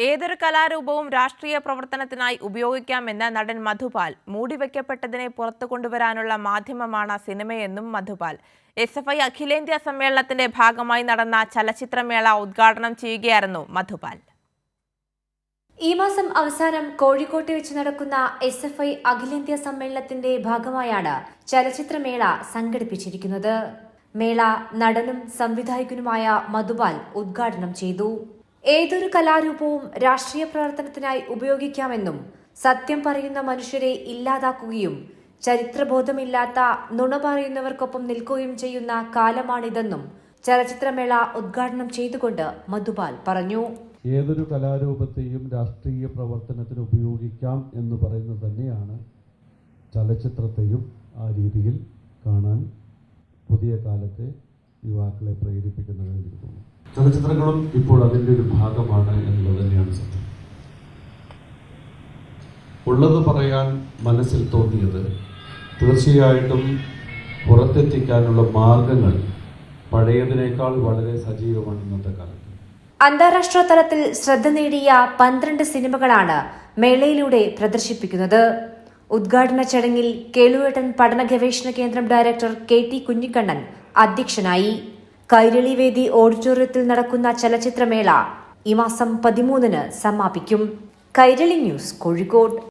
ഏതൊരു കലാരൂപവും രാഷ്ട്രീയ പ്രവർത്തനത്തിനായി ഉപയോഗിക്കാമെന്ന നടൻ മധുപാൽ മൂടിവെക്കപ്പെട്ടതിനെ പുറത്തു കൊണ്ടുവരാനുള്ള മാധ്യമമാണ് സിനിമയെന്നും മധുപാൽ SFI അഖിലേന്ത്യാ സമ്മേളനത്തിന്റെ ഭാഗമായി നടന്ന ചലച്ചിത്രമേള ഉദ്ഘാടനം ചെയ്യുകയായിരുന്നു മധുപാൽ. ഈ മാസം അവസാനം കോഴിക്കോട്ട് വെച്ച് നടക്കുന്ന SFI അഖിലേന്ത്യാ സമ്മേളനത്തിന്റെ ഭാഗമായാണ് ചലച്ചിത്രമേള സംഘടിപ്പിച്ചിരിക്കുന്നത്. മേള നടനും സംവിധായകനുമായ മധുപാൽ ഉദ്ഘാടനം ചെയ്തു. ഏതൊരു കലാരൂപവും രാഷ്ട്രീയ പ്രവർത്തനത്തിനായി ഉപയോഗിക്കാമെന്നും സത്യം പറയുന്ന മനുഷ്യരെ ഇല്ലാതാക്കുകയും ചരിത്രബോധമില്ലാത്ത നുണ പറയുന്നവർക്കൊപ്പം നിൽക്കുകയും ചെയ്യുന്ന കാലമാണിതെന്നും ചലച്ചിത്രമേള ഉദ്ഘാടനം ചെയ്തുകൊണ്ട് മധുപാൽ പറഞ്ഞു. ഏതൊരു കലാരൂപത്തെയും രാഷ്ട്രീയ പ്രവർത്തനത്തിന് ഉപയോഗിക്കാം എന്ന് പറയുന്നത് തന്നെയാണ് ചലച്ചിത്രത്തെയും ആ രീതിയിൽ കാണാൻ പുതിയ കാലത്തെ യുവാക്കളെ പ്രേരിപ്പിക്കുന്നതെന്ന് എനിക്ക് തോന്നുന്നു. ചലച്ചിത്രങ്ങളും ഇപ്പോൾ അതിൻ്റെ ഒരു ഭാഗമാണ് എന്നുള്ളത് തന്നെയാണ് സത്യം. ഉള്ളത് പറയാൻ മനസ്സിൽ തോന്നിയത് തീർച്ചയായിട്ടും പുറത്തെത്തിക്കാനുള്ള മാർഗങ്ങൾ പഴയതിനേക്കാൾ വളരെ സജീവമാണ് ഇന്നത്തെ കാലത്ത്. അന്താരാഷ്ട്ര തലത്തിൽ ശ്രദ്ധ നേടിയ 12 സിനിമകളാണ് മേളയിലൂടെ പ്രദർശിപ്പിക്കുന്നത്. ഉദ്ഘാടന ചടങ്ങിൽ കേളുവേട്ടൻ പഠന ഗവേഷണ കേന്ദ്രം ഡയറക്ടർ KT കുഞ്ഞിക്കണ്ണൻ അധ്യക്ഷനായി. കൈരളി വേദി ഓഡിറ്റോറിയത്തിൽ നടക്കുന്ന ചലച്ചിത്രമേള ഈ മാസം 13-ന് സമാപിക്കും. കൈരളി ന്യൂസ്, കോഴിക്കോട്.